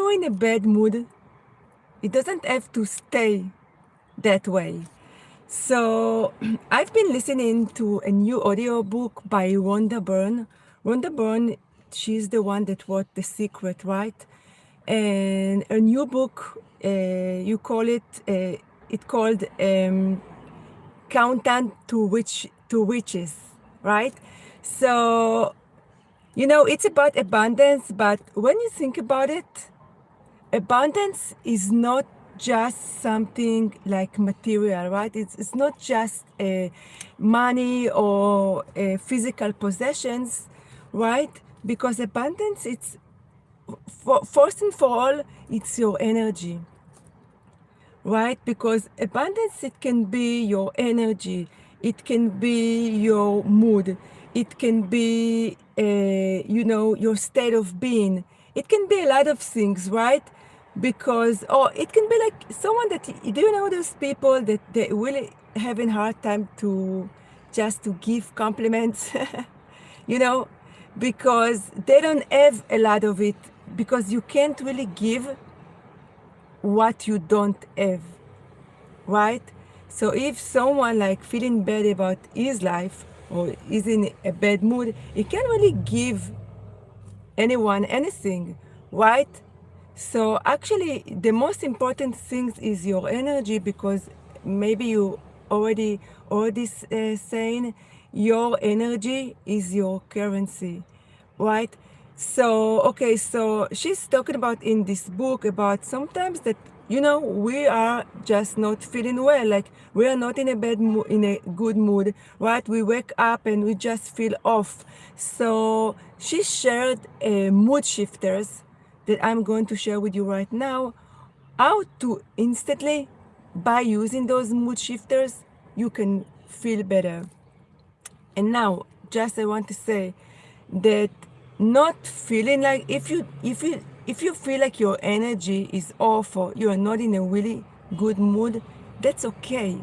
you're in a bad mood, it doesn't have to stay that way. So I've been listening to a new audiobook by Rhonda Byrne. Rhonda Byrne, she's the one that wrote The Secret, right? And a new book, it called Countdown to Riches, right? So, it's about abundance, but when you think about it, abundance is not just something like material, right? It's not just money or physical possessions, right? Because abundance, it's first and for all, it's your energy, right? Because abundance, it can be your energy, it can be your mood, it can be, your state of being. It can be a lot of things, right? Because, or it can be like someone that, do you know those people that they really having hard time to just to give compliments, you know, because they don't have a lot of it, because you can't really give what you don't have, right? So if someone like feeling bad about his life or is in a bad mood, he can't really give anyone anything, right? So actually the most important thing is your energy, because maybe you already saying your energy is your currency, right? So okay, so she's talking about in this book about sometimes that we are just not feeling well, like we are not in a in a good mood, right? We wake up and we just feel off. So she shared mood shifters that I'm going to share with you right now, how to instantly, by using those mood shifters, you can feel better. And now, just I want to say that not feeling like, if you feel like your energy is off or you are not in a really good mood, that's okay.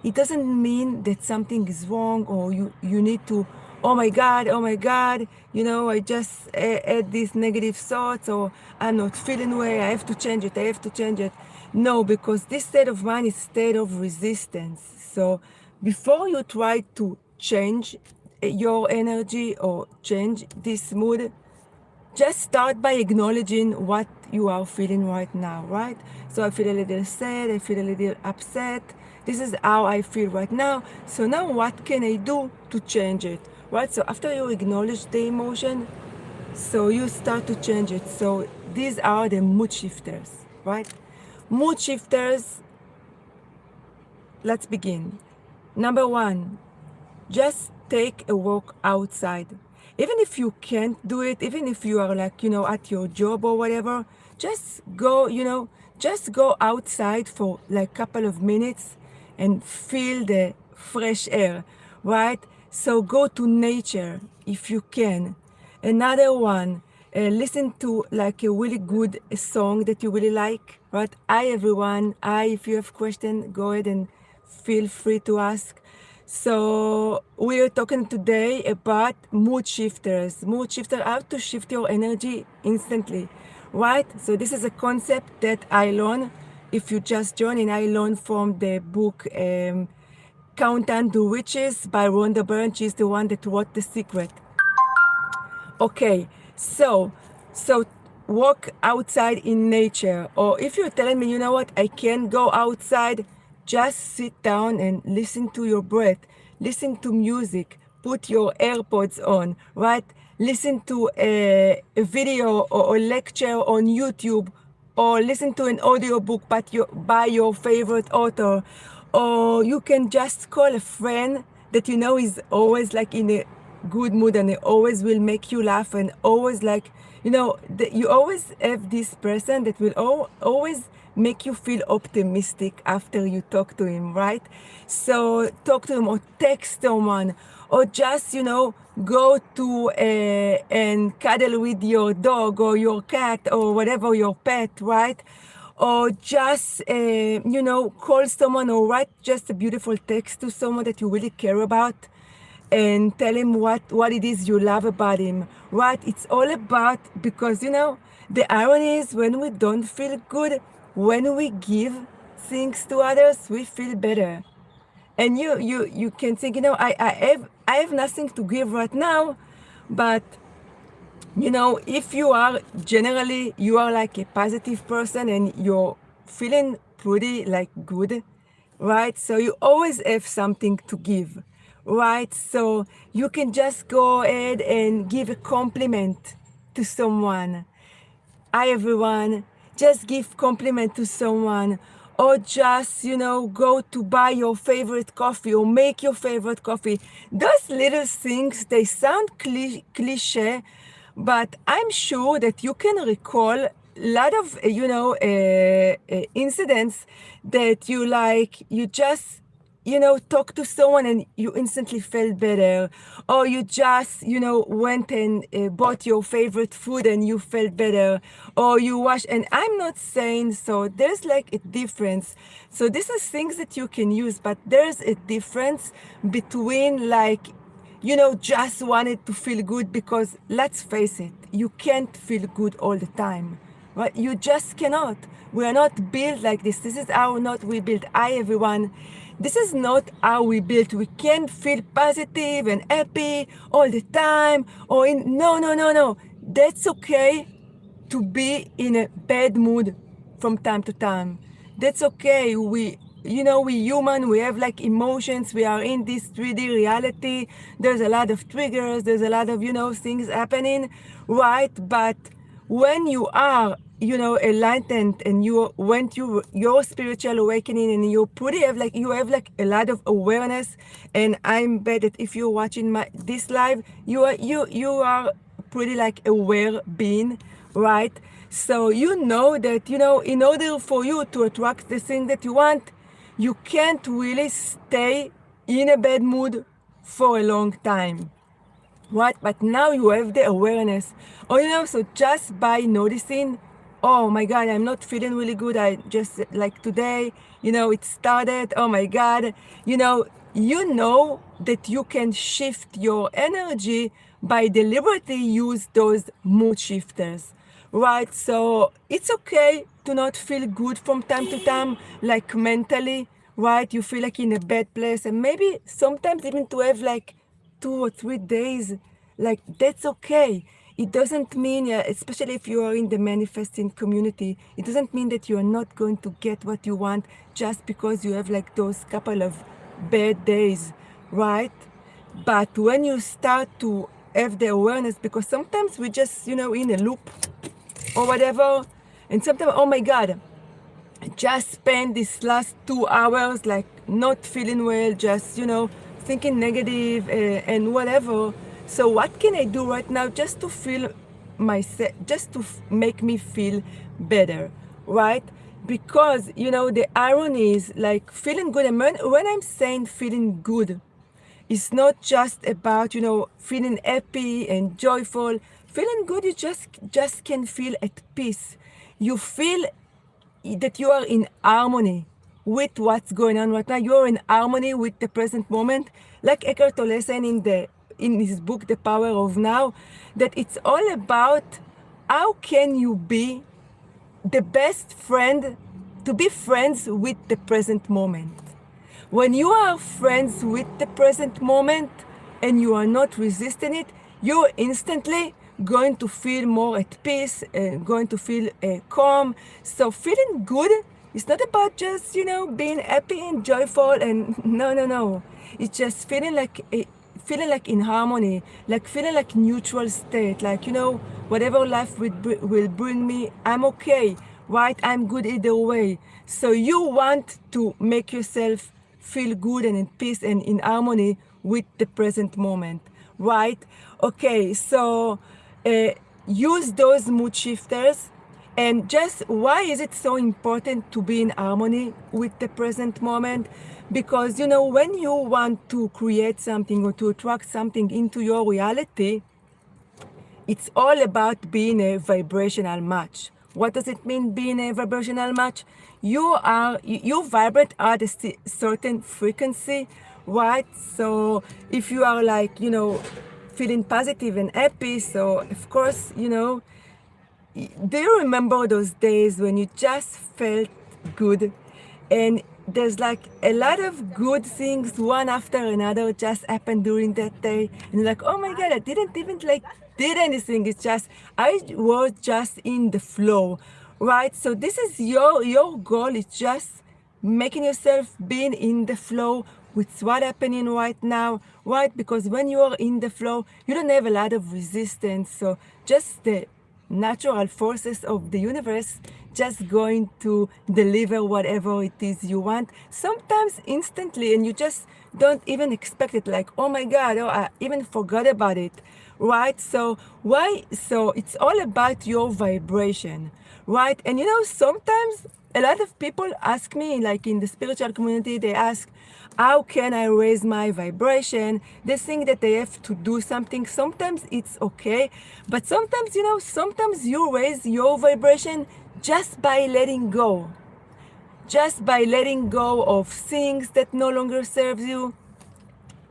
It doesn't mean that something is wrong, or you need to, oh my god, I just had these negative thoughts, or I'm not feeling well, I have to change it. No, because this state of mind is state of resistance. So before you try to change your energy or change this mood, just start by acknowledging what you are feeling right now, right? So I feel a little sad, I feel a little upset. This is how I feel right now. So now what can I do to change it, right? So after you acknowledge the emotion, so you start to change it. So these are the mood shifters, right? Mood shifters, let's begin. Number one, just take a walk outside. Even if you can't do it, even if you are like, at your job or whatever, just go, just go outside for like a couple of minutes and feel the fresh air, right? So go to nature if you can. Another one, listen to like a really good song that you really like, right? Hi everyone. Hi, if you have questions, go ahead and feel free to ask. So we are talking today about mood shifters. Mood shifter, how to shift your energy instantly, right? So this is a concept that I learned. If you just join, and I learned from the book Countdown to Riches by Rhonda Byrne. She's the one that wrote The Secret. Okay, so walk outside in nature. Or if you're telling me, you know what, I can't go outside, just sit down and listen to your breath, listen to music, put your AirPods on, right? Listen to a video or a lecture on YouTube, or listen to an audiobook by your favorite author. Or you can just call a friend that is always like in a good mood, and it always will make you laugh, and always like, you always have this person that will always make you feel optimistic after you talk to him, right? So talk to him, or text someone, or just, go to and cuddle with your dog or your cat or whatever, your pet, right? Or just, call someone, or write just a beautiful text to someone that you really care about, and tell him what it is you love about him, right? It's all about, because The irony is when we don't feel good, when we give things to others, we feel better. And you can think, I have nothing to give right now, but if you are generally, you are like a positive person and you're feeling pretty like good, right? So you always have something to give, right? So you can just go ahead and give a compliment to someone. Hi everyone, just give compliment to someone, or just go to buy your favorite coffee or make your favorite coffee. Those little things, they sound cliche, but I'm sure that you can recall a lot of incidents that you just talk to someone and you instantly felt better, or you just, went and bought your favorite food and you felt better, or you wash. And I'm not saying, so there's like a difference. So this is things that you can use, but there's a difference between just wanted to feel good, because let's face it, you can't feel good all the time, right? You just cannot. We are not built like this. This is how not we built. Hi everyone. This is not how we built. We can't feel positive and happy all the time. No. That's okay to be in a bad mood from time to time. That's okay. We human, we have like emotions. We are in this 3D reality. There's a lot of triggers. There's a lot of, things happening, right? But when you are, enlightened and you went through your spiritual awakening and you have like a lot of awareness. And I'm bet that if you're watching this live, you are pretty like aware being, right? So you know that, in order for you to attract the thing that you want, you can't really stay in a bad mood for a long time. Right? But now you have the awareness. So just by noticing, oh my God, I'm not feeling really good. I just, like today, it started. Oh my God, that you can shift your energy by deliberately use those mood shifters, right? So it's okay to not feel good from time to time, like mentally, right? You feel like in a bad place, and maybe sometimes even to have like 2 or 3 days, like that's okay. It doesn't mean, especially if you are in the manifesting community, it doesn't mean that you are not going to get what you want just because you have like those couple of bad days, right? But when you start to have the awareness, because sometimes we just, in a loop or whatever, and sometimes, oh my God, just spend these last 2 hours like not feeling well, just thinking negative and whatever. So what can I do right now just to feel myself, just to make me feel better, right? Because the irony is like feeling good. And when I'm saying feeling good, it's not just about feeling happy and joyful. Feeling good, you just can feel at peace. You feel that you are in harmony with what's going on right now. You're in harmony with the present moment. Like Eckhart Tolle saying in his book, The Power of Now, that it's all about how can you be the best friend, to be friends with the present moment. When you are friends with the present moment and you are not resisting it, you're instantly going to feel more at peace, going to feel calm. So feeling good is not about just, being happy and joyful and no. It's just feeling like in harmony, like feeling like neutral state, like, whatever life will bring me, I'm okay, right? I'm good either way. So you want to make yourself feel good and in peace and in harmony with the present moment, right? Okay, so use those mood shifters. And just why is it so important to be in harmony with the present moment? Because, when you want to create something or to attract something into your reality, it's all about being a vibrational match. What does it mean, being a vibrational match? You vibrate at a certain frequency, right? So if you are like, feeling positive and happy, so of course, do you remember those days when you just felt good and there's like a lot of good things one after another just happened during that day and you're like, oh my god, I didn't even like did anything. It's just I was just in the flow, right? So this is your goal. It's just making yourself being in the flow with what's happening right now, right? Because when you are in the flow, you don't have a lot of resistance. So just the natural forces of the universe just going to deliver whatever it is you want, sometimes instantly, and you just don't even expect it, like, oh my god, oh, I even forgot about it, right? So why? So it's all about your vibration, right? And sometimes a lot of people ask me, like in the spiritual community, they ask, how can I raise my vibration? They think that they have to do something. Sometimes it's okay, but sometimes, sometimes you raise your vibration just by letting go. Just by letting go of things that no longer serves you,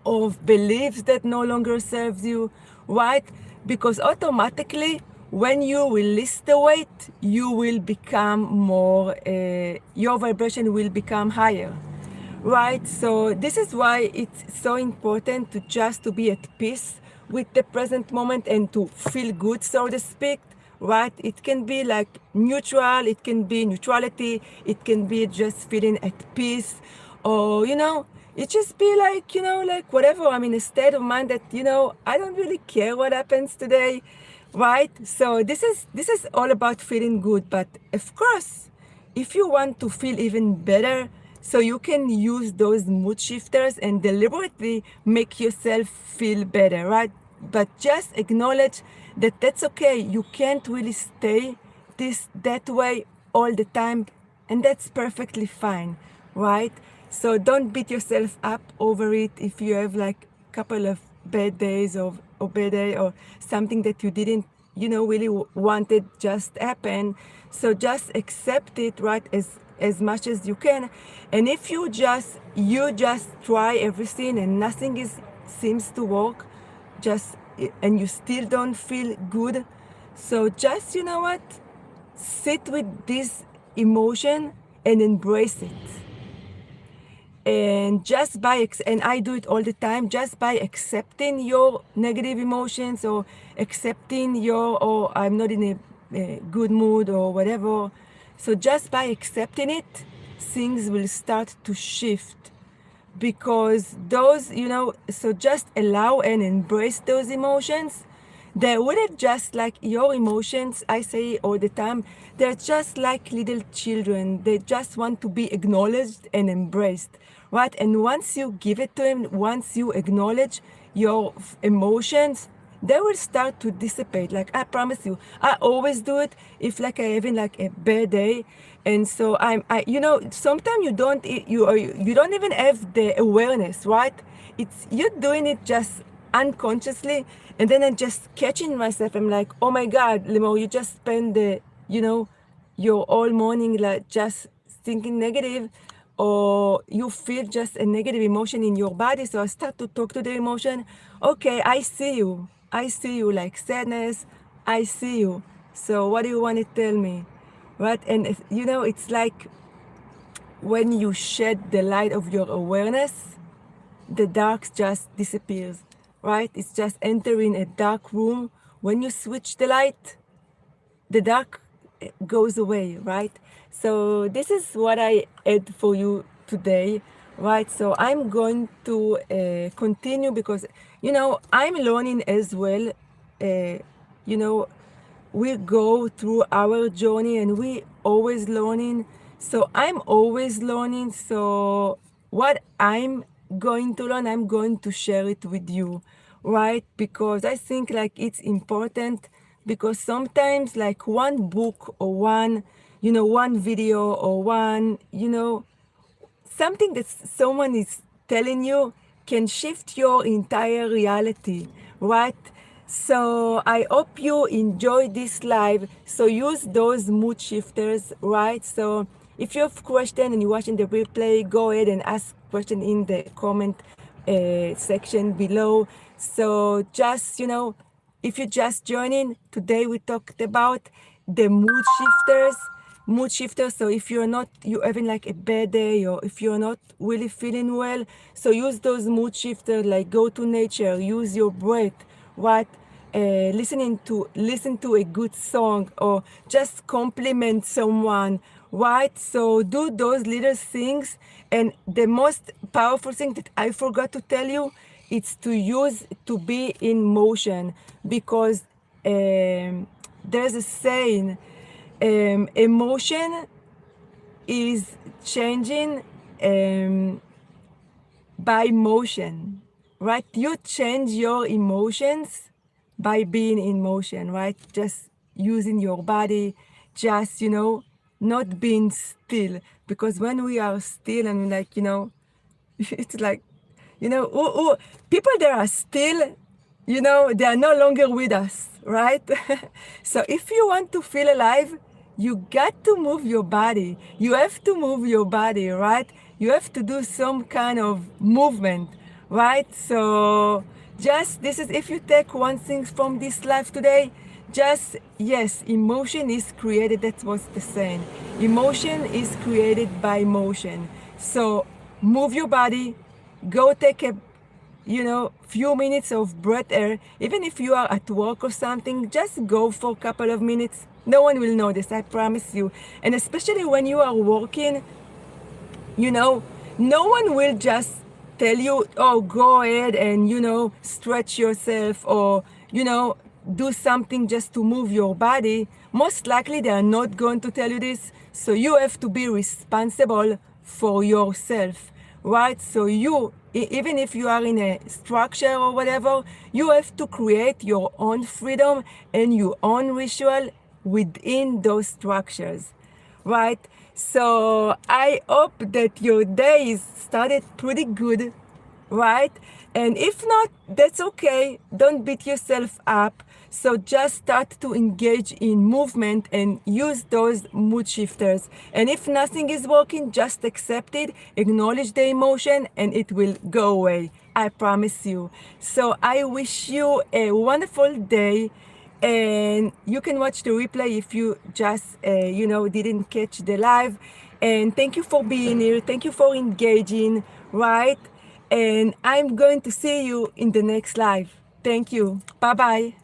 of beliefs that no longer serves you, right? Because automatically, when you release the weight, you will become more, your vibration will become higher, right? So this is why it's so important to just to be at peace with the present moment and to feel good, so to speak, right? It can be like neutral, it can be neutrality, it can be just feeling at peace, or it just be like, like whatever. I'm in a state of mind that, I don't really care what happens today, right? So this is all about feeling good. But of course, if you want to feel even better, so you can use those mood shifters and deliberately make yourself feel better, right? But just acknowledge that that's okay. You can't really stay that way all the time, and that's perfectly fine, right? So don't beat yourself up over it if you have like a couple of bad days or bad day or something that you didn't really wanted just happen. So just accept it, right, as much as you can. And if you just try everything and nothing is seems to work, just and you still don't feel good, so just what, sit with this emotion and embrace it. And and I do it all the time, just by accepting your negative emotions, or accepting or I'm not in a good mood or whatever. So just by accepting it, things will start to shift, because those, so just allow and embrace those emotions. They wouldn't just like your emotions, I say all the time, they're just like little children. They just want to be acknowledged and embraced, right? And once you give it to them, once you acknowledge your emotions, they will start to dissipate. Like, I promise you, I always do it if like I having like a bad day. And so sometimes you don't even have the awareness, right? It's you're doing it just unconsciously, and then I'm just catching myself. I'm like, oh my god, Limo, you just spend your all morning like just thinking negative, or you feel just a negative emotion in your body. So I start to talk to the emotion. Okay, I see you like sadness. I see you. So what do you want to tell me, right? And it's like when you shed the light of your awareness, the dark just disappears, right? It's just entering a dark room. When you switch the light, the dark goes away, right? So this is what I had for you today, right? So I'm going to continue, because I'm learning as well. uh, you know we go through our journey and we always learning. So I'm always learning. So what I'm going to learn, I'm going to share it with you, right? Because I think like it's important, because sometimes like one book or one video or something that someone is telling you can shift your entire reality, right? So I hope you enjoy this live. So use those mood shifters, right? So if you have question and you're watching the replay, go ahead and ask question in the comment section below. So just if you just joining, today we talked about the mood shifters. So if you're having like a bad day, or if you're not really feeling well, so use those mood shifters, like go to nature, use your breath, right? Listen to a good song, or just compliment someone, right? So do those little things. And the most powerful thing that I forgot to tell you, it's to be in motion, because there's a saying, emotion is changing by motion, right? You change your emotions by being in motion, right? Just using your body, just, not being still. Because when we are still and like, it's like, people that are still, they are no longer with us, right? So if you want to feel alive, you got to move your body. You have to move your body, right? You have to do some kind of movement, right? So just this is, if you take one thing from this life today, just, yes, emotion is created. That's what's the saying. Emotion is created by motion. So move your body, go take a few minutes of breath air. Even if you are at work or something, just go for a couple of minutes. No one will notice, I promise you. And especially when you are working, no one will just tell you, oh, go ahead and, stretch yourself, or, do something just to move your body. Most likely they are not going to tell you this. So you have to be responsible for yourself, right? So even if you are in a structure or whatever, you have to create your own freedom and your own ritual within those structures, right? So I hope that your days started pretty good, right? And if not, that's okay. Don't beat yourself up. So just start to engage in movement and use those mood shifters. And if nothing is working, just accept it, acknowledge the emotion, and it will go away. I promise you. So I wish you a wonderful day, and you can watch the replay if you just didn't catch the live. And thank you for being here, thank you for engaging, right? And I'm going to see you in the next live. Thank you. Bye bye.